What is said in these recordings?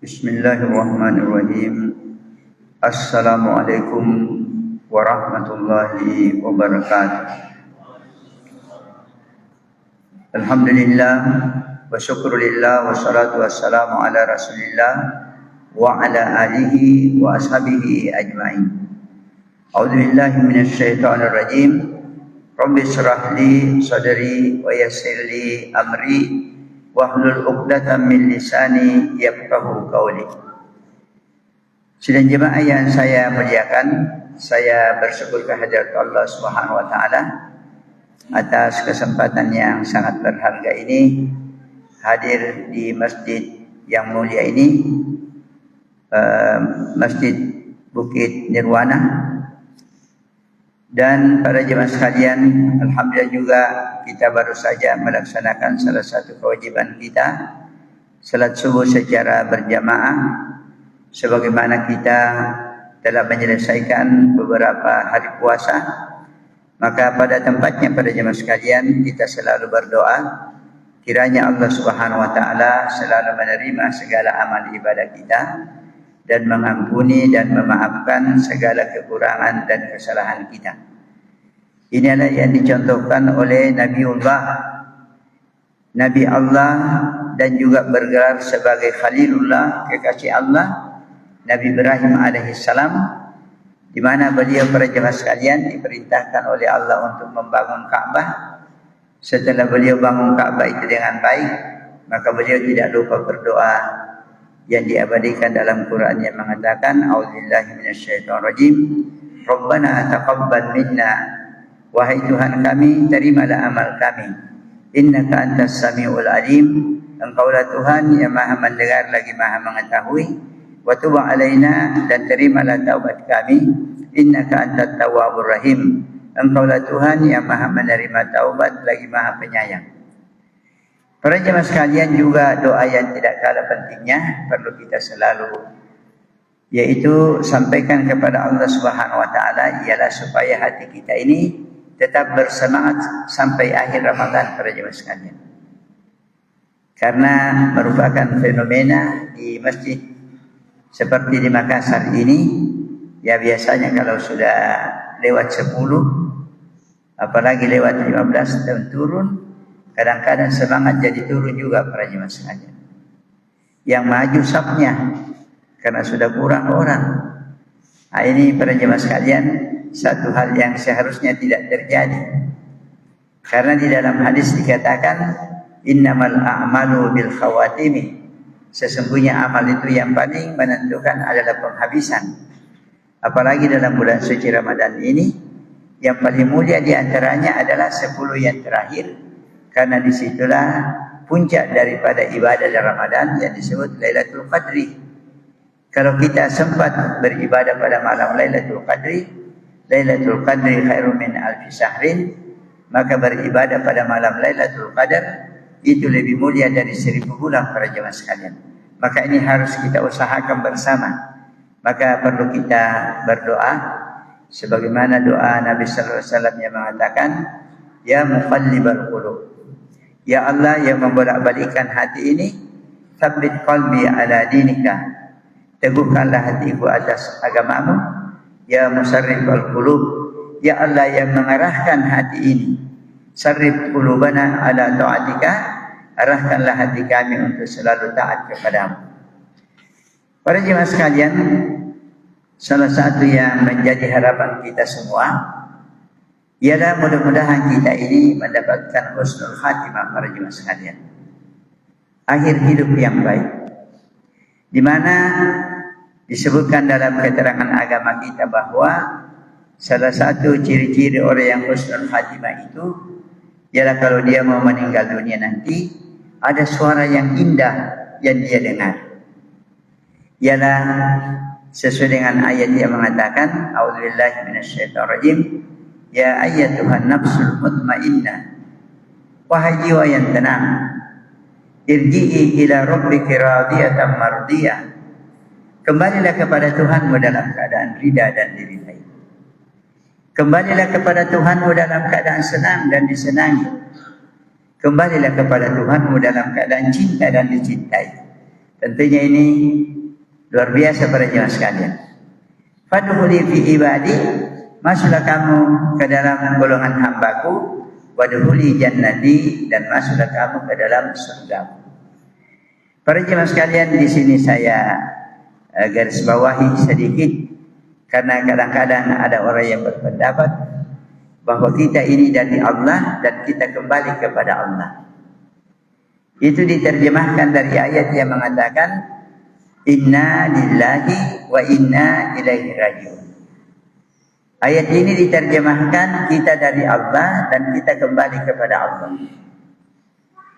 Bismillahirrahmanirrahim. Assalamualaikum warahmatullahi wabarakatuh. Alhamdulillah wa syukrulillah wa salatu wassalamu ala rasulillah wa ala alihi wa ashabihi ajma'in. A'udzu billahi minasy syaithanir rajim. Rabbi shrah li sadri wa yassir li amri wahlul 'uqdatam min lisani yafqahu qawli. Sidang jemaah yang saya muliakan, saya bersyukur kehadirat Allah Subhanahu wa taala atas kesempatan yang sangat berharga ini hadir di masjid yang mulia ini, Masjid Bukit Nirwana. Dan para jemaah sekalian, alhamdulillah juga kita baru saja melaksanakan salah satu kewajiban kita, salat subuh secara berjamaah, sebagaimana kita telah menyelesaikan beberapa hari puasa. Maka pada tempatnya para jemaah sekalian, kita selalu berdoa kiranya Allah Subhanahu wa taala selalu menerima segala amal ibadah kita dan mengampuni dan memaafkan segala kekurangan dan kesalahan kita. Inilah yang dicontohkan oleh Nabi Allah dan juga bergelar sebagai Khalilullah, kekasih Allah, Nabi Ibrahim alaihissalam, di mana beliau para jemaah sekalian diperintahkan oleh Allah untuk membangun Ka'bah. Setelah beliau bangun Ka'bah itu dengan baik, maka beliau tidak lupa berdoa yang diabadikan dalam Quran yang mengatakan, A'udzubillahi minasyaitonirrajim, Rabbana taqabbal minna, wahai Tuhan kami, terimalah amal kami, innaka antas samiul alim, engkaulah Tuhan yang maha mendengar lagi maha mengetahui, wa tub alaina, dan terimalah taubat kami, innaka antat tawwabur rahim, engkaulah Tuhan yang maha menerima taubat lagi maha penyayang. Para jemaah sekalian, juga doa yang tidak kalah pentingnya perlu kita selalu, yaitu sampaikan kepada Allah Subhanahu wa taala, ialah supaya hati kita ini tetap bersemangat sampai akhir Ramadan para jemaah sekalian. Karena merupakan fenomena di masjid seperti di Makassar ini, ya biasanya kalau sudah lewat 10, apalagi lewat 15 dan turun, kadang-kadang semangat jadi turun juga para jemaah sekalian. Yang maju sapnya karena sudah kurang orang. Nah, ini para jemaah sekalian satu hal yang seharusnya tidak terjadi. Karena di dalam hadis dikatakan, innamal a'malu bil khawatimi, sesungguhnya amal itu yang paling menentukan adalah penghabisan. Apalagi dalam bulan suci Ramadan ini, yang paling mulia di antaranya adalah 10 yang terakhir, karena disitulah puncak daripada ibadah dalam Ramadan yang disebut Lailatul Qadri. Kalau kita sempat beribadah pada malam Lailatul Qadri, Lailatul Qadri khairum min alfi syahrin, maka beribadah pada malam Lailatul Qadar itu lebih mulia dari 1000 bulan para jemaah sekalian. Maka ini harus kita usahakan bersama. Maka perlu kita berdoa sebagaimana doa Nabi sallallahu alaihi wasallam yang mengatakan, ya muqallibal qulub, ya Allah yang membolak-balikkan hati ini, tsabbit qalbi ala dinika, teguhkanlah hatiku atas agamamu. Ya musarrifal qulub, ya Allah yang mengarahkan hati ini, sarrif qulubana ala ta'atika, arahkanlah hati kami untuk selalu taat kepadamu. Para jemaah sekalian, salah satu yang menjadi harapan kita semua ialah mudah-mudahan kita ini mendapatkan husnul khatimah para jemaah sekalian, akhir hidup yang baik, di mana disebutkan dalam keterangan agama kita bahwa salah satu ciri-ciri orang yang husnul khatimah itu ialah kalau dia mau meninggal dunia nanti, ada suara yang indah yang dia dengar. Ialah sesuai dengan ayat yang mengatakan, A'udzubillahi minasyaitonirrajim, ya ayyatuhan nafsul mutmainnah, wahai jiwa yang tenang, irji'i ila rabbiki radiyatan mardiyah, kembalilah kepada Tuhanmu dalam keadaan ridha dan diridhai. Kembalilah kepada Tuhanmu dalam keadaan senang dan disenangi. Kembalilah kepada Tuhanmu dalam keadaan cinta dan dicintai. Tentunya ini luar biasa para jemaah sekalian. Fadkhuli fi ibadi, masuklah kamu ke dalam golongan hambaku, wadkhuli jannati, dan masuklah kamu ke dalam surga. Para jemaah sekalian, di sini saya garis bawahi sedikit, karena kadang-kadang ada orang yang berpendapat bahwa kita ini dari Allah dan kita kembali kepada Allah. Itu diterjemahkan dari ayat yang mengatakan inna lillahi wa inna ilaihi raji'un. Ayat ini diterjemahkan kita dari Allah dan kita kembali kepada Allah.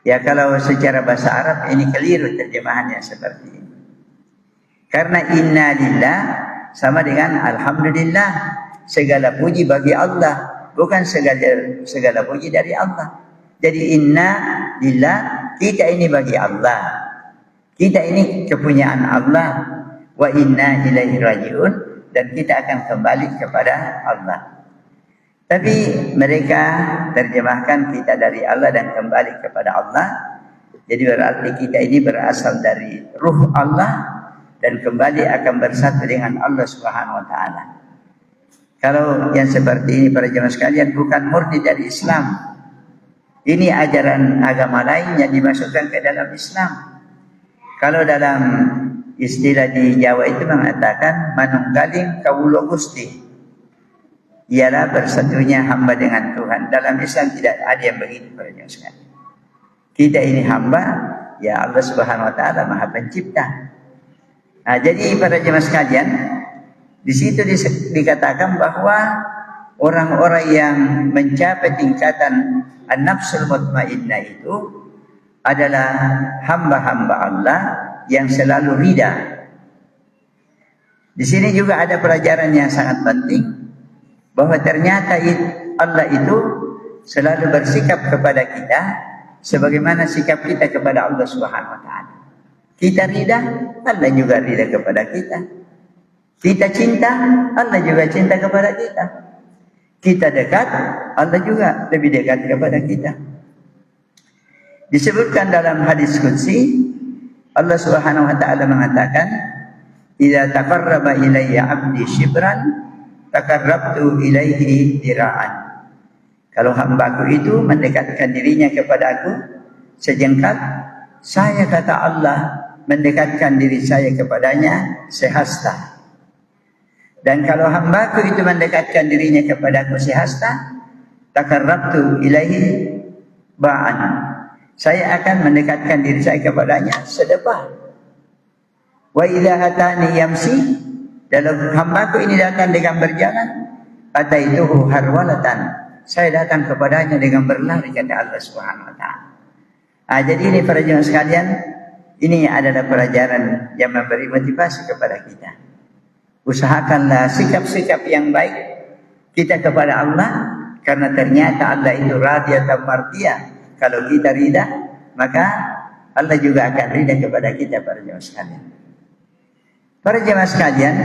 Ya, kalau secara bahasa Arab ini keliru terjemahannya seperti ini. Karena inna lillah sama dengan alhamdulillah, segala puji bagi Allah, bukan segala puji dari Allah. Jadi inna lillah, kita ini bagi Allah, kita ini kepunyaan Allah, wa inna ilaihi raji'un, dan kita akan kembali kepada Allah. Tapi mereka terjemahkan kita dari Allah dan kembali kepada Allah. Jadi berarti kita ini berasal dari ruh Allah dan kembali akan bersatu dengan Allah Subhanahu wa taala. Kalau yang seperti ini para jemaah sekalian bukan murni dari Islam. Ini ajaran agama lain yang dimasukkan ke dalam Islam. Kalau dalam istilah di Jawa itu mengatakan manunggaling kawula Gusti, ialah bersatunya hamba dengan Tuhan. Dalam Islam tidak ada yang begitu para jemaah sekalian. Kita ini hamba, ya Allah Subhanahu wa taala Maha Pencipta. Nah, jadi para jemaah sekalian, di situ dikatakan bahwa orang-orang yang mencapai tingkatan an-nafsul mutmainnah itu adalah hamba-hamba Allah yang selalu ridha. Di sini juga ada pelajaran yang sangat penting, bahwa ternyata Allah itu selalu bersikap kepada kita sebagaimana sikap kita kepada Allah Subhanahu wa taala. Kita ridha, Allah juga ridha kepada kita. Kita cinta, Allah juga cinta kepada kita. Kita dekat, Allah juga lebih dekat kepada kita. Disebutkan dalam hadis qudsi, Allah Subhanahu wa taala mengatakan, "Idza taqarraba ilayya 'abdi shibran, taqarrabtu ilaihi dira'an." Kalau hambaku itu mendekatkan dirinya kepada aku sejengkal, saya kata Allah mendekatkan diri saya kepadanya sehasta. Dan kalau hambaku itu mendekatkan dirinya kepadaku sehasta, taqarrabtu ilaihi ba'an. Saya akan mendekatkan diri saya kepadanya sedepah. Wa idza atani yamsi, dalam hambaku ini datang dengan berjalan, ataituhu harwalatan, saya datang kepadanya dengan berlari, kata Allah Subhanahu wa taala. Jadi ini para jemaah sekalian, ini adalah pelajaran yang memberi motivasi kepada kita. Usahakanlah sikap-sikap yang baik kita kepada Allah, karena ternyata Allah itu radiyatan mardiyah. Kalau kita ridha, maka Allah juga akan ridha kepada kita para jemaah sekalian. Para jemaah sekalian,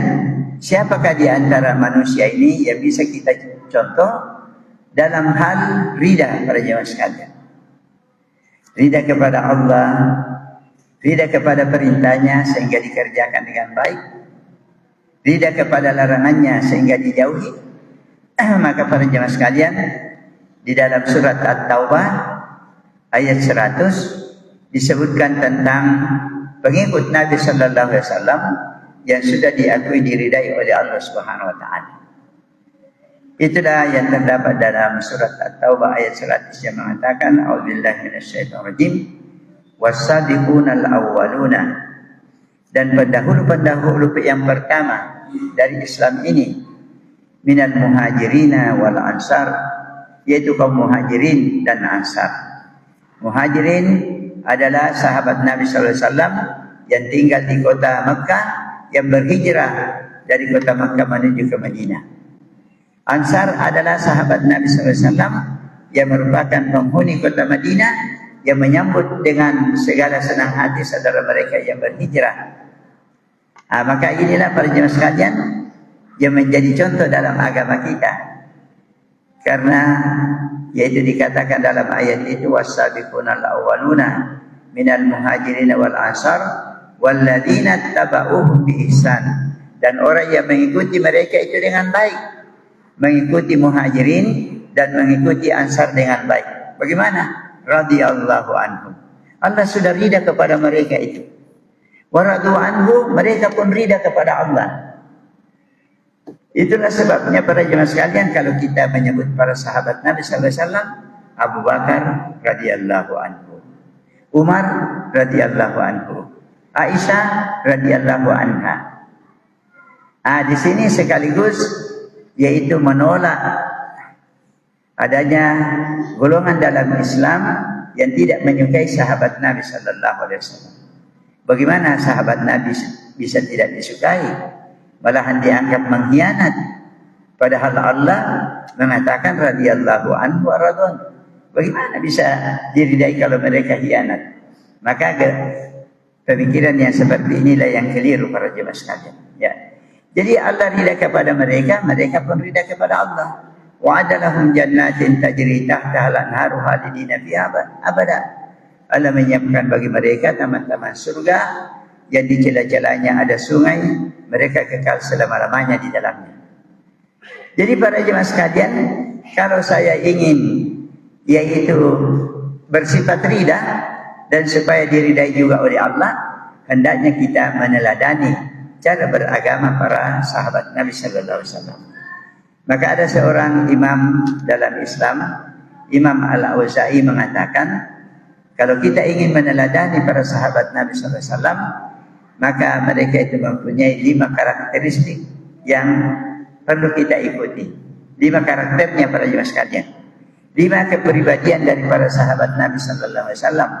siapakah di antara manusia ini yang bisa kita contoh dalam hal ridha para jemaah sekalian? Ridha kepada Allah, ridha kepada perintahnya sehingga dikerjakan dengan baik, ridha kepada larangannya sehingga dijauhi. Maka para jemaah sekalian, di dalam surat At-Taubah ayat 100 disebutkan tentang pengikut Nabi sallallahu alaihi wasallam yang sudah diakui diridai oleh Allah Subhanahu wa taala. Itulah yang terdapat dalam surat At-Taubah ayat 100 yang mengatakan, a'udzubillahi minasyaitonir rajim, was-sabiqunal awwaluna, dan pendahulu-pendahulu yang pertama dari Islam ini, minal muhajirina wal ansar, yaitu kaum muhajirin dan ansar. Muhajirin adalah sahabat Nabi sallallahu alaihi wasallam yang tinggal di kota Mekah, yang berhijrah dari kota Mekah menuju ke Madinah. Ansar adalah sahabat Nabi sallallahu alaihi wasallam yang merupakan penghuni kota Madinah, yang menyambut dengan segala senang hati saudara mereka yang berhijrah. Maka inilah para jemaah sekalian yang menjadi contoh dalam agama kita. Karena yaitu dikatakan dalam ayat itu, was-sabiqunal awwaluna minal muhajirin wal ansar walladzina tabauhum biihsan, dan orang yang mengikuti mereka itu dengan baik, mengikuti muhajirin dan mengikuti ansar dengan baik. Bagaimana? Radhiyallahu anhum. Allah sudah ridha kepada mereka itu. Wa radu anhu, mereka pun ridha kepada Allah. Itulah sebabnya para jemaah sekalian, kalau kita menyebut para sahabat Nabi sallallahu alaihi wasallam, Abu Bakar radhiyallahu anhu, Umar radhiyallahu anhu, Aisyah radhiyallahu anha. Di sini sekaligus yaitu menolak adanya golongan dalam Islam yang tidak menyukai sahabat Nabi sallallahu alaihi wasallam. Bagaimana sahabat Nabi bisa tidak disukai? Malahan dianggap mengkhianat. Padahal Allah mengatakan radhiyallahu anhu wa radwan. Bagaimana bisa diridai kalau mereka khianat? Maka pemikiran yang seperti inilah yang keliru para jemaah sekalian. Ya. Jadi Allah ridha kepada mereka, mereka pun ridha kepada Allah. Wa'ada lahum jannatin tajri tahtaha al-anharu khalidina fiha abada. Allah menyiapkan bagi mereka taman-taman surga yang di celah-celahnya ada sungai, mereka kekal selama-lamanya di dalamnya. Jadi para jemaah sekalian, kalau saya ingin yaitu bersifat ridha dan supaya diridai juga oleh Allah, hendaknya kita meneladani cara beragama para sahabat Nabi sallallahu alaihi wasallam. Maka ada seorang imam dalam Islam, Imam Al-Auza'i, mengatakan, kalau kita ingin meneladani para sahabat Nabi sallallahu alaihi wasallam, maka mereka itu mempunyai 5 karakteristik yang perlu kita ikuti. 5 karakternya para jemaah sekalian. 5 kepribadian dari para sahabat Nabi sallallahu alaihi wasallam.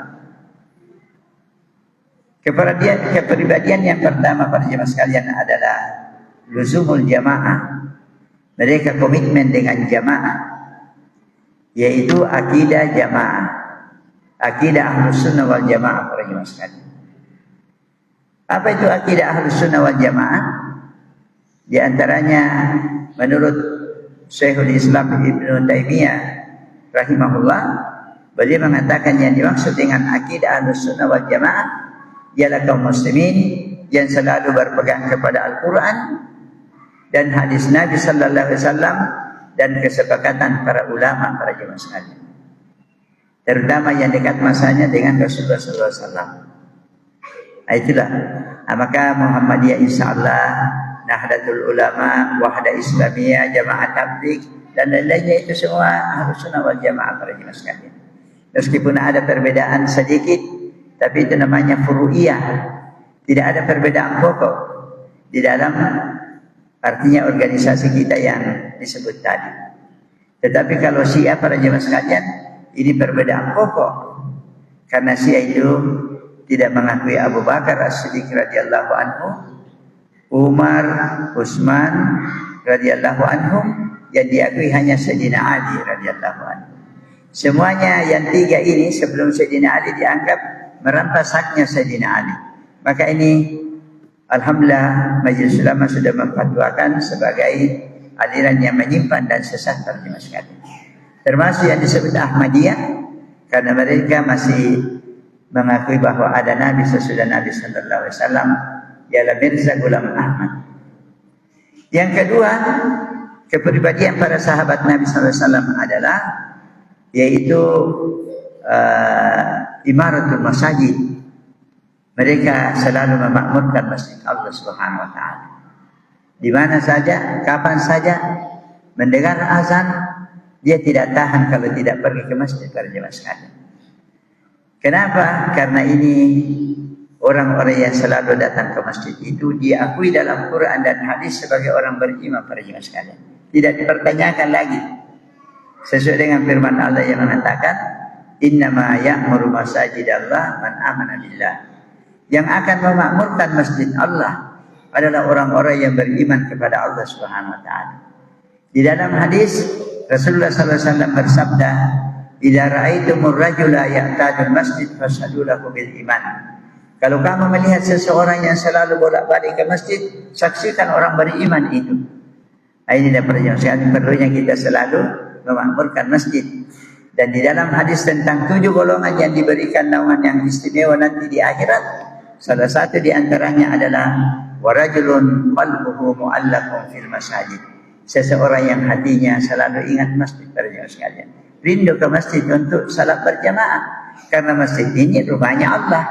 Kepribadian yang pertama para jemaah sekalian adalah luzumul jamaah. Mereka komitmen dengan jamaah, yaitu akidah jamaah, akidah Ahlus Sunnah wal Jamaah para jemaah sekalian. Apa itu akidah Ahlus Sunnah wal Jamaah? Di antaranya menurut Syekhul Islam Ibnu Taimiyah rahimahullah, beliau mengatakan yang dimaksud dengan akidah Ahlus Sunnah wal Jamaah ialah kaum muslimin yang selalu berpegang kepada Al-Quran dan hadis Nabi sallallahu alaihi wasallam dan kesepakatan para ulama para jemaah sekalian, terutama yang dekat masanya dengan Rasulullah sallallahu alaihi wasallam. Itulah maka Muhammadiyah insyaallah, Nahdlatul Ulama, Wahdah Islamiyah, Jamaah Tabligh dan lain-lainnya itu semua Ahlus Sunnah wal Jamaah para jemaah sekalian. Meskipun ada perbedaan sedikit, tapi itu namanya furu'iyah. Tidak ada perbedaan pokok di dalam artinya organisasi kita yang disebut tadi. Tetapi kalau Syiah para jemaah sekalian, ini perbedaan pokok. Karena Syiah itu tidak mengakui Abu Bakar As-Siddiq radhiyallahu anhu, Umar, Utsman radhiyallahu anhum, yang diakui hanya Sayyidina Ali radhiyallahu anhu. Semuanya yang 3 ini sebelum Sayyidina Ali dianggap merampas haknya Sayyidina Ali. Maka ini alhamdulillah Majelis Ulama sudah memfatwakan sebagai aliran yang menyimpan dan sesat para jemaah sekalian. Termasuk yang disebut Ahmadiyah, karena mereka masih mengakui bahwa ada Nabi sesudah Nabi sallallahu alaihi wasallam, ialah Mirza Ghulam Ahmad. Yang kedua, kepribadian para sahabat Nabi sallallahu alaihi wasallam adalah yaitu imaratul masajid. Mereka selalu memakmurkan masjid Allah Subhanahu wa taala. Di mana saja, kapan saja mendengar azan, dia tidak tahan kalau tidak pergi ke masjid para jemaah sekalian. Kenapa? Karena ini orang-orang yang selalu datang ke masjid itu diakui dalam Quran dan hadis sebagai orang beriman para jemaah sekalian. Tidak dipertanyakan lagi. Sesuai dengan firman Allah yang mengatakan, innama ya'muru masajidallah man amana billah. Yang akan memakmurkan masjid Allah adalah orang-orang yang beriman kepada Allah Subhanahu wa taala. Di dalam hadis Rasulullah sallallahu alaihi wasallam bersabda, "Idza ra'aitumur rajula ya'tadul masjid fashhadu lahu bil iman." Kalau kamu melihat seseorang yang selalu bolak-balik ke masjid, saksikan orang beriman itu. Ini adalah perjalanan perlunya kita selalu memakmurkan masjid. Dan di dalam hadis tentang 7 golongan yang diberikan naungan yang istimewa nanti di akhirat, Salah satu di antaranya adalah warajulun qalbuhu mu'allaqun fil masajid. Seseorang yang hatinya selalu ingat masjid para jemaah sekalian. Rindu ke masjid untuk salat berjamaah. Karena masjid ini rumahnya Allah.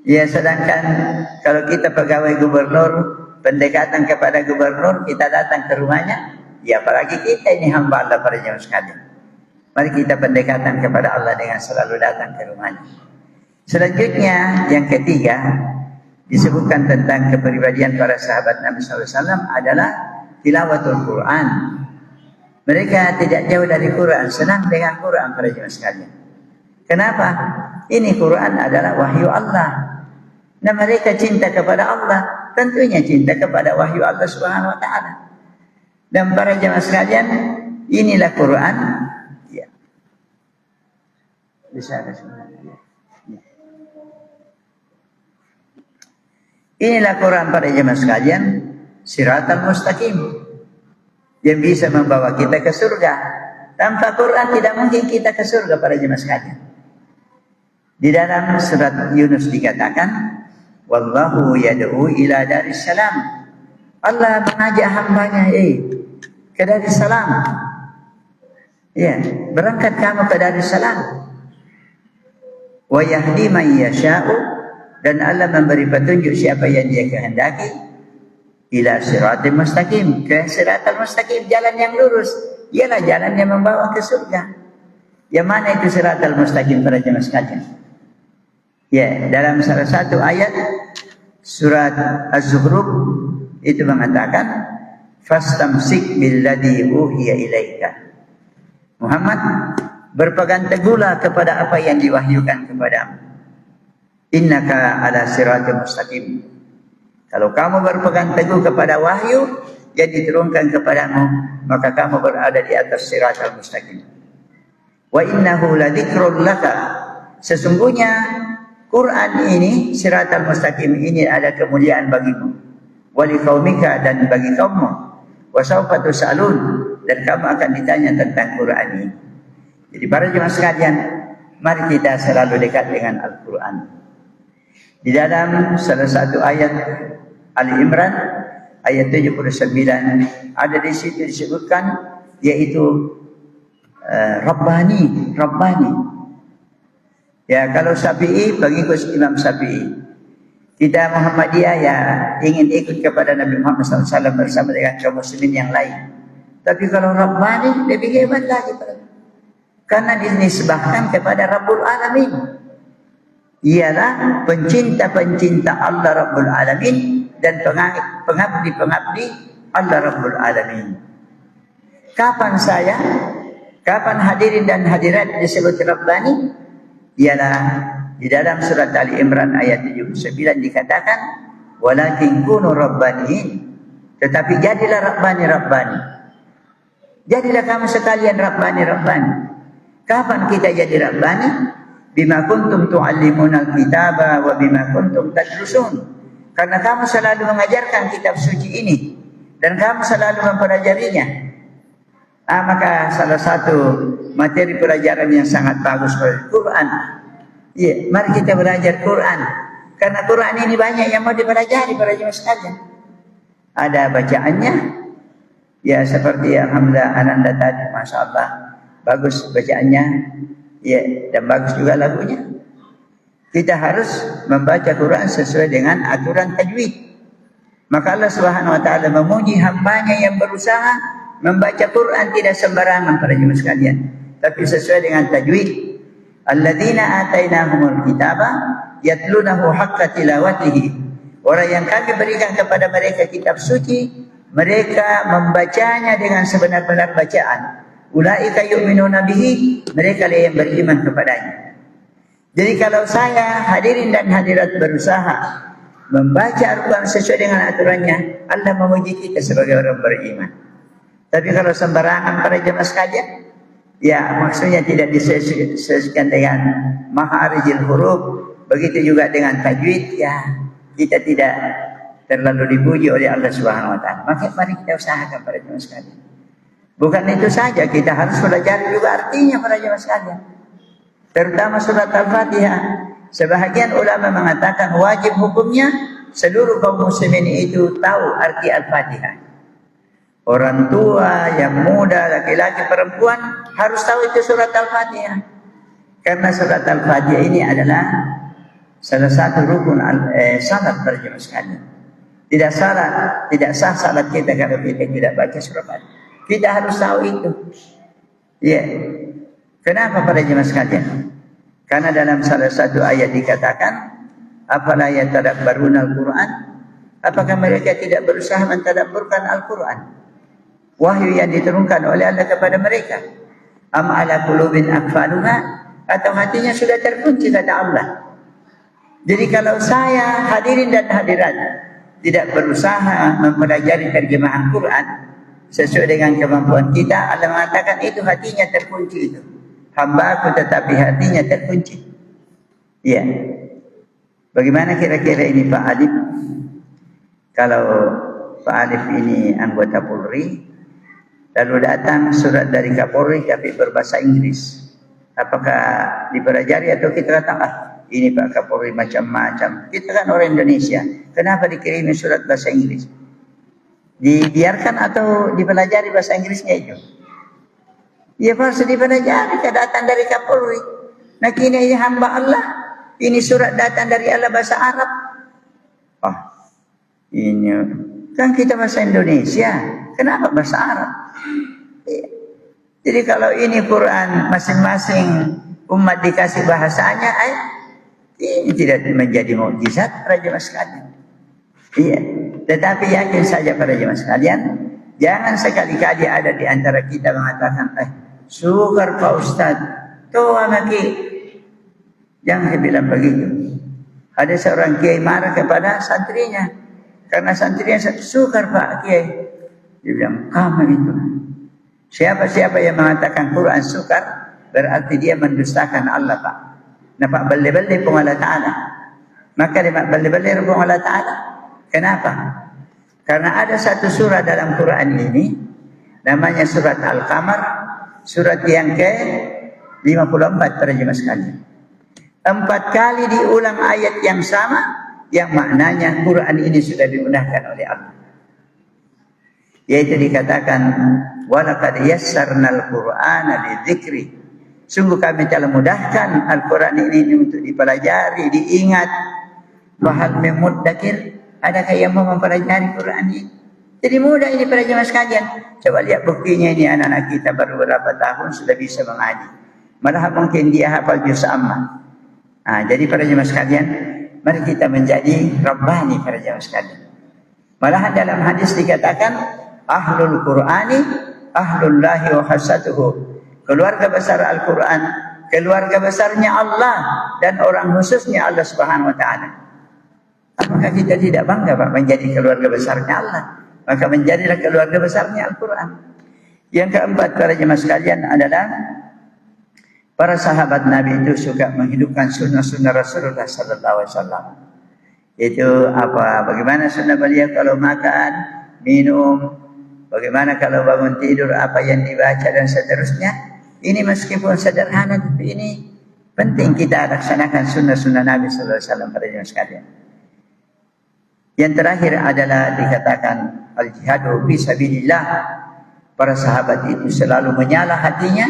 Ya, sedangkan kalau kita pegawai gubernur, pendekatan kepada gubernur, kita datang ke rumahnya, ya apalagi kita ini hamba Allah para jemaah sekalian. Mari kita pendekatan kepada Allah dengan selalu datang ke rumahnya. Selanjutnya, yang ketiga, disebutkan tentang kepribadian para sahabat Nabi SAW adalah tilawatul Quran. Mereka tidak jauh dari Quran, senang dengan Quran para jemaah sekalian. Kenapa? Ini Quran adalah wahyu Allah. Nah, mereka cinta kepada Allah, tentunya cinta kepada wahyu Allah Subhanahu wa taala. Dan para jemaah sekalian, inilah Quran. Ya. Bisa ada sebenarnya. Ya. Inilah Quran para jemaah sekalian, Siratal Mustaqim, yang bisa membawa kita ke surga. Tanpa Quran tidak mungkin kita ke surga para jemaah sekalian. Di dalam surat Yunus dikatakan, wallahu yad'u ila daris salam. Allah mengajak hambanya ke daris salam. Ya, berangkat kamu ke daris salam. Wa yahdi man yasha'u, dan Allah memberi petunjuk siapa yang Dia kehendaki ila siratal mustaqim, ke siratal mustaqim, jalan yang lurus. Ialah jalan yang membawa ke surga. Yang mana itu siratal mustaqim para jemaah sekalian? Ya, dalam salah satu ayat surat Az-Zukhruf itu mengatakan fastamsik billadzi uhiya ilaika. Muhammad, berpegang teguhlah kepada apa yang diwahyukan kepadamu. Innaka ala siratal mustaqim. Kalau kamu berpegang teguh kepada wahyu yang diturunkan kepadamu, maka kamu berada di atas siratal mustaqim. Wa innahu ladzikrul laka. Sesungguhnya Quran ini, siratal mustaqim ini ada kemuliaan bagimu. Wa liqaumika, dan bagi kaummu. Wa sawfa tus'alun, dan kamu akan ditanya tentang Quran ini. Jadi para jemaah sekalian, mari kita selalu dekat dengan Al-Quran. Di dalam salah satu ayat Ali Imran ayat 79 ada di situ disebutkan, yaitu Rabbani. Ya, kalau Syafi'i, pengikut Imam Syafi'i. Kita Muhammadiyah ya ingin ikut kepada Nabi Muhammad SAW bersama dengan kaum muslimin yang lain. Tapi kalau Rabbani lebih hebat lagi, karena dinisbahkan kepada Rabbul Alamin. Ialah pencinta-pencinta Allah Rabbul Alamin dan pengabdi-pengabdi Allah Rabbul Alamin. Kapan hadirin dan hadirat disebut Rabbani? Ialah di dalam surat Ali Imran ayat 79 dikatakan, walakin kunu rabbaniin, tetapi jadilah Rabbani. Jadilah kamu sekalian Rabbani. Kapan kita jadi Rabbani? Bima kuntum tu'allimuna al-kitaba wa bima kuntum tadrusun. Karena kamu selalu mengajarkan kitab suci ini dan kamu selalu mempelajarinya. Maka salah satu materi pelajaran yang sangat bagus adalah Quran. Ya, mari kita belajar Quran. Karena Quran ini banyak yang mau dipelajari para jemaah sekalian. Ada bacaannya, ya seperti alhamdulillah Ananda tadi, masya Allah, bagus bacaannya, ya, dan bagus juga lagunya. Kita harus membaca Quran sesuai dengan aturan tajwid. Maka Allah Subhanahu wa taala memuji hambanya yang berusaha membaca Quran tidak sembarangan para jemaah sekalian, tapi sesuai dengan tajwid. Alladzina atainahumul kitaba yatlunahu haqqa tilawatihi. Orang yang kami berikan kepada mereka kitab suci, mereka membacanya dengan sebenar-benar bacaan. Ulaika yu'minuna bihi, mereka yang beriman kepadanya. Jadi kalau saya hadirin dan hadirat berusaha membaca Al-Quran sesuai dengan aturannya, Allah memuji kita sebagai orang beriman. Tapi kalau sembarangan para jemaah sekalian, ya maksudnya tidak disesuaikan dengan makharijil huruf, begitu juga dengan tajwid, ya kita tidak terlalu dipuji oleh Allah Subhanahu wa taala. Maka mari kita usahakan para jemaah sekalian. Bukan itu saja, kita harus belajar juga artinya para jemaah sekalian. Terutama surat Al-Fatihah. Sebahagian ulama mengatakan wajib hukumnya seluruh kaum muslimin itu tahu arti Al-Fatihah. Orang tua, yang muda, laki-laki, perempuan harus tahu itu surat Al-Fatihah. Karena surat Al-Fatihah ini adalah salah satu rukun salat para jemaah sekalian. Tidak sah salat kita kalau kita tidak baca surat Al-Fatihah. Kita harus tahu itu. Ya. Kenapa para jemaah sekalian? Karena dalam salah satu ayat dikatakan, afala yatadabbaruna al-Qur'an? Apakah mereka tidak berusaha mentadabburkan Al-Qur'an? Wahyu yang diturunkan oleh Allah kepada mereka. Am ala qulubin aqfaluha? Atau hatinya sudah terkunci kata Allah. Jadi kalau saya hadirin dan hadirat tidak berusaha mempelajari terjemahan Quran sesuai dengan kemampuan kita, Allah mengatakan itu hatinya terkunci itu. Hamba-Ku tetapi hatinya terkunci. Ya. Bagaimana kira-kira ini Pak Alif? Kalau Pak Alif ini anggota Polri, lalu datang surat dari Kapolri tapi berbahasa Inggris. Apakah dipelajari atau kita katakan, ini Pak Kapolri macam-macam. Kita kan orang Indonesia. Kenapa dikirimi surat bahasa Inggris? Dibiarkan atau dipelajari bahasa Inggrisnya itu? Ya harus dipelajari, datang dari Kapolri. Nah kini ini hamba Allah. Ini surat datang dari Allah bahasa Arab. Oh, ini kan kita bahasa Indonesia. Kenapa bahasa Arab? Ya. Jadi kalau ini Quran masing-masing umat dikasih bahasanya, ini tidak menjadi mukjizat para jemaah sekalian. Iya. Tetapi yakin saja para jemaah sekalian, jangan sekali-kali ada di antara kita mengatakan, sukar Pak Ustaz, tuh anak jangan bilang begitu. Ada seorang kiai marah kepada santrinya karena santrinya sukar Pak Kiai. Dia bilang, kamu itu. Siapa-siapa yang mengatakan Quran sukar berarti dia mendustakan Allah Pak. Nah Pak balik-balik pun Allah Ta'ala. Maka dia balik-balik pun Allah Ta'ala. Kenapa? Karena ada satu surah dalam Quran ini namanya surat Al-Qamar, surat yang ke-54 para jemaah sekalian. 4 kali diulang ayat yang sama yang maknanya Quran ini sudah dimudahkan oleh Allah. Yaitu dikatakan walaqad yassarnal Qur'ana lidzikri. Sungguh kami telah mudahkan Al-Quran ini untuk dipelajari, diingat. Wahal min muddakir, adakah yang mau mempelajari Quran ini? Jadi mudah ini para jemaah sekalian. Coba lihat buktinya ini anak-anak kita baru beberapa tahun sudah bisa mengaji. Malah mungkin dia hafal juz amma. Jadi para jemaah sekalian, mari kita menjadi Rabbani para jemaah sekalian. Malahan dalam hadis dikatakan ahlul Qur'ani ahlullahi wa khassatuhu. Keluarga besar Al-Quran, keluarga besarnya Allah dan orang khususnya Allah Subhanahu wa taala. Apakah kita tidak bangga Pak menjadi keluarga besarnya Allah? Maka menjadilah keluarga besarnya Al-Quran. Yang keempat para jemaah sekalian adalah para sahabat Nabi itu suka menghidupkan sunnah-sunnah Rasulullah sallallahu alaihi wasallam. Itu apa? Bagaimana sunnah beliau kalau makan, minum, bagaimana kalau bangun tidur, apa yang dibaca dan seterusnya. Ini meskipun sederhana tapi ini penting kita laksanakan sunnah-sunnah Nabi sallallahu alaihi wasallam para jemaah sekalian. Yang terakhir adalah dikatakan al-jihadu fi sabilillah. Para sahabat itu selalu menyala hatinya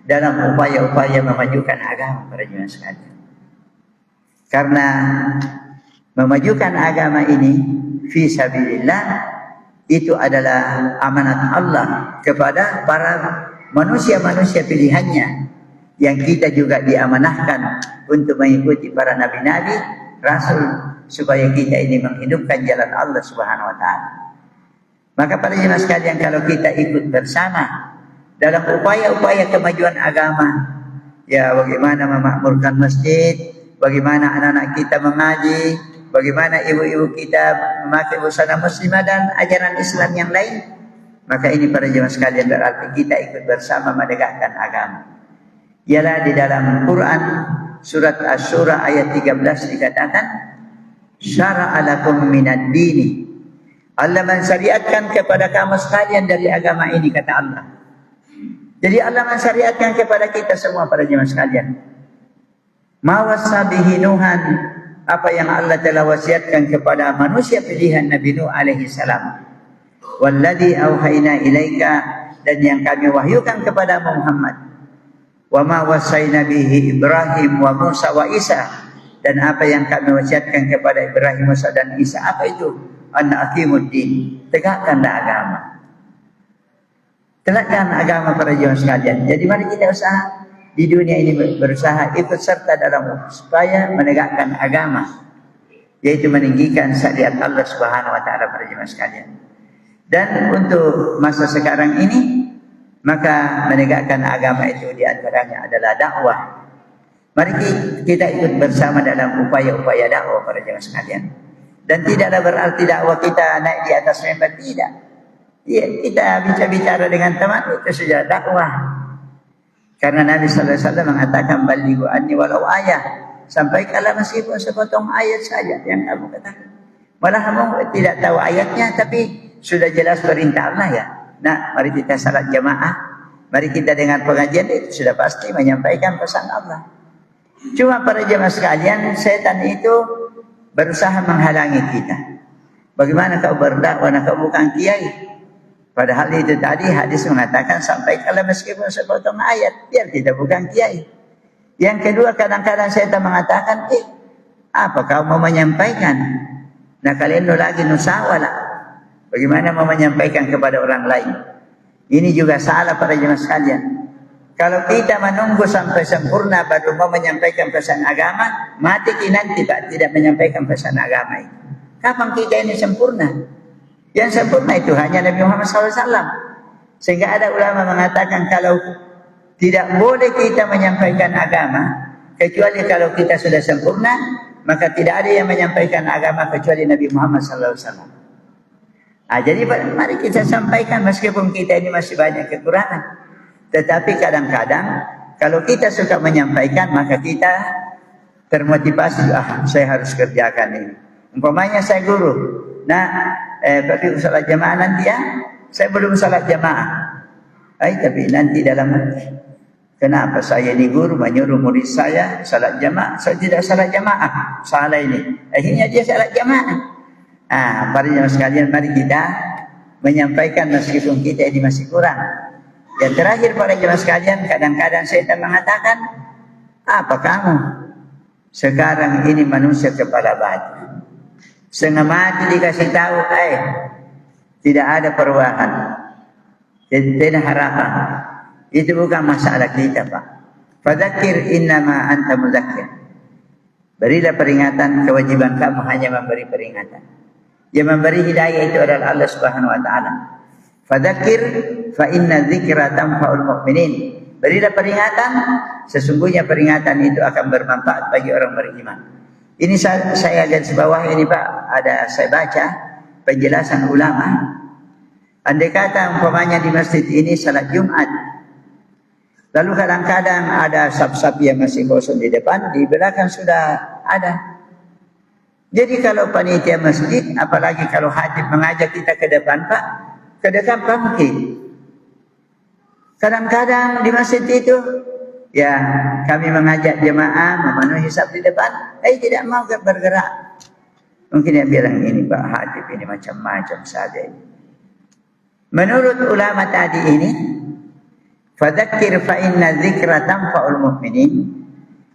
dalam upaya-upaya memajukan agama para jemaah sekalian. Karena memajukan agama ini fi sabilillah itu adalah amanat Allah kepada para manusia-manusia pilihannya yang kita juga diamanahkan untuk mengikuti para nabi-nabi, rasul, supaya kita ini menghidupkan jalan Allah Subhanahu wa taala. Maka para jemaah sekalian, kalau kita ikut bersama dalam upaya-upaya kemajuan agama, ya bagaimana memakmurkan masjid, bagaimana anak-anak kita mengaji, bagaimana ibu-ibu kita memakai busana muslimah dan ajaran Islam yang lain, maka ini para jemaah sekalian berarti kita ikut bersama menegakkan agama. Ialah di dalam Quran surat Asy-Syura ayat 13 dikatakan syara'a lakum minad dini. Allah mensyariatkan kepada kamu sekalian dari agama ini kata Allah. Jadi Allah mensyariatkan kepada kita semua para jemaah sekalian. Ma wassa bihi Nuhan, apa yang Allah telah wasiatkan kepada manusia pilihan Nabi Nuh alaihi salam. Walladzi auhayna ilaika, dan yang kami wahyukan kepada Muhammad. Wa ma wasaina bihi Ibrahim wa Musa wa Isa, dan apa yang kami wasiatkan kepada Ibrahim, Musa dan Isa. Apa itu? An aqimuddin, tegakkanlah agama. Tegakkan agama para jemaah sekalian. Jadi mari kita usaha di dunia ini, berusaha ikut serta dalam supaya menegakkan agama, yaitu meninggikan syariat Allah Subhanahu wa taala para jemaah sekalian. Dan untuk masa sekarang ini, maka menegakkan agama itu diantaranya adalah dakwah. Mari kita ikut bersama dalam upaya-upaya dakwah para jemaah sekalian. Dan tidaklah berarti dakwah kita naik di atas mimbar, tidak. Ya, kita bicara dengan teman itu sudah dakwah. Karena Nabi sallallahu alaihi wasallam mengatakan balighu anni walau ayah, sampaikanlah meskipun sepotong ayat saja yang kamu katakan. Malah kamu tidak tahu ayatnya, tapi sudah jelas perintah Allah ya. Nah, mari kita salat jamaah, mari kita dengan pengajian itu sudah pasti menyampaikan pesan Allah. Cuma para jemaah sekalian, setan itu berusaha menghalangi kita. Bagaimana kau berdakwah, kau bukan kiai? Padahal itu tadi hadis mengatakan sampaikanlah meskipun sepotong ayat, biar kita bukan kiai. Yang kedua, kadang-kadang setan mengatakan, apa kau mau menyampaikan? Nah, kalian lagi nusawala. Bagaimana mau menyampaikan kepada orang lain? Ini juga salah para jemaah sekalian. Kalau kita menunggu sampai sempurna baru mau menyampaikan pesan agama, mati nanti Pak, tidak menyampaikan pesan agama itu. Kapan kita ini sempurna? Yang sempurna itu hanya Nabi Muhammad SAW. Sehingga ada ulama mengatakan kalau tidak boleh kita menyampaikan agama kecuali kalau kita sudah sempurna, maka tidak ada yang menyampaikan agama kecuali Nabi Muhammad SAW. Jadi mari kita sampaikan meskipun kita ini masih banyak kekurangan. Tetapi kadang-kadang kalau kita suka menyampaikan, maka kita termotivasi, saya harus kerjakan ini. Umpamanya saya guru, tapi salat jamaah nanti ya, saya belum salat jamaah. Tapi nanti dalam hati, kenapa saya ini guru menyuruh murid saya salat jamaah, saya tidak salat jamaah, salah ini. Akhirnya dia salat jamaah. Para jemaah sekalian, mari kita menyampaikan meskipun kita ini masih kurang. Yang terakhir para jemaah sekalian, kadang-kadang setan mengatakan, apa kamu? Sekarang ini manusia kepala batu. Setengah mati dikasih tahu, tidak ada perubahan, tidak harapan. Itu bukan masalah kita Pak. Fadzakir innama anta mudzakir. Berilah peringatan, kewajiban kamu hanya memberi peringatan. Yang memberi hidayah itu adalah Allah Subhanahu wa taala. Fadzakir fa inna dzikra tanfa'ul mu'minin. Berilah peringatan, sesungguhnya peringatan itu akan bermanfaat bagi orang beriman. Ini saya lihat di bawah ini Pak, saya baca penjelasan ulama. Andai kata umpamanya di masjid ini salat Jumat, lalu kadang-kadang ada saf-saf yang masih kosong di depan, di belakang sudah ada. Jadi kalau panitia masjid, apalagi kalau khatib mengajak kita ke depan Pak, ke depan mungkin. Kadang-kadang di masjid itu, ya kami mengajak jemaah memenuhi saf di depan, tidak mau bergerak. Mungkin yang bilang ini Pak Hatib ini macam-macam saja. Menurut ulama tadi ini, fadzakir fa inna dzikra tanfa'ul mu'minin.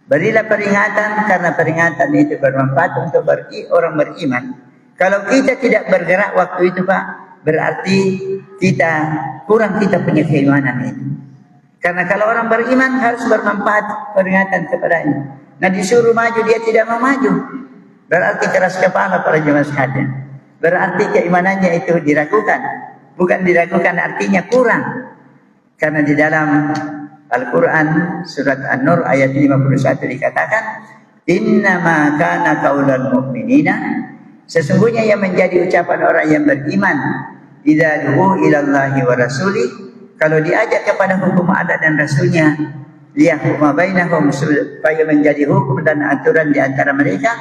Berilah peringatan karena peringatan itu bermanfaat untuk orang beriman. Kalau kita tidak bergerak waktu itu Pak, berarti kita punya keimanan itu. Karena kalau orang beriman harus bermanfaat peringatan kepadanya. Nah disuruh maju dia tidak mau maju, berarti keras kepala para jemaah sekalian. Berarti keimanannya itu diragukan. Bukan diragukan artinya kurang. Karena di dalam Al-Quran surat An-Nur ayat 51 dikatakan, innama kana qaulal mu'minina, sesungguhnya yang menjadi ucapan orang yang beriman, idza du'u ilallahi wa rasuli, kalau diajak kepada hukum Allah dan Rasulnya, liyahkuma bainahum, supaya menjadi hukum dan aturan di antara mereka,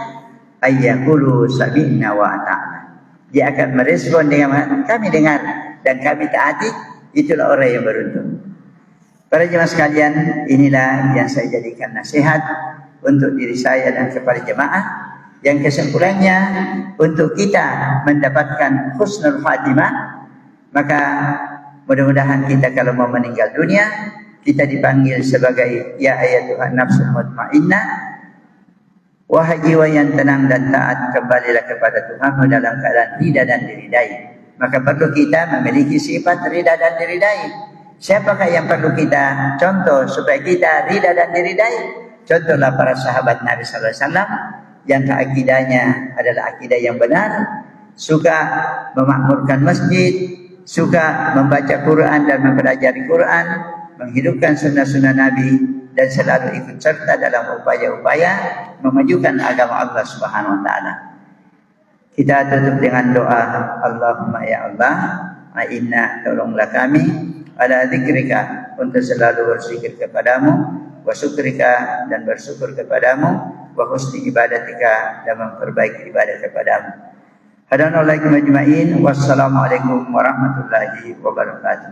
ayyaqulu sami'na wa ata'na. Dia akan merespon dengan kami dengar dan kami taati, itulah orang yang beruntung. Para jemaah sekalian, inilah yang saya jadikan nasihat untuk diri saya dan kepada jemaah. Yang kesimpulannya, untuk kita mendapatkan husnul khatimah, maka mudah-mudahan kita kalau mau meninggal dunia, kita dipanggil sebagai ya ayatuhan nafsul mutmainnah, wahai jiwa yang tenang dan taat, kembalilah kepada Tuhanmu dalam keadaan ridha dan diridai. Maka perlu kita memiliki sifat ridha dan diridai. Siapakah yang perlu kita contoh supaya kita ridha dan diridai? Contohlah para sahabat Nabi sallallahu alaihi wasallam yang akidahnya adalah akidah yang benar, suka memakmurkan masjid, suka membaca Quran dan mempelajari Quran, menghidupkan sunnah-sunnah Nabi, dan selalu ikut serta dalam upaya-upaya memajukan agama Allah Subhanahu wa taala. Kita tutup dengan doa, Allahumma ya Allah, a'inna, tolonglah kami ala dzikrika, untuk selalu berzikir kepadamu, wa syukrika, dan bersyukur kepadamu, wa husni ibadatika, dan memperbaiki ibadah kepadamu. Hadanallahu ajma'in. Wassalamualaikum warahmatullahi wabarakatuh.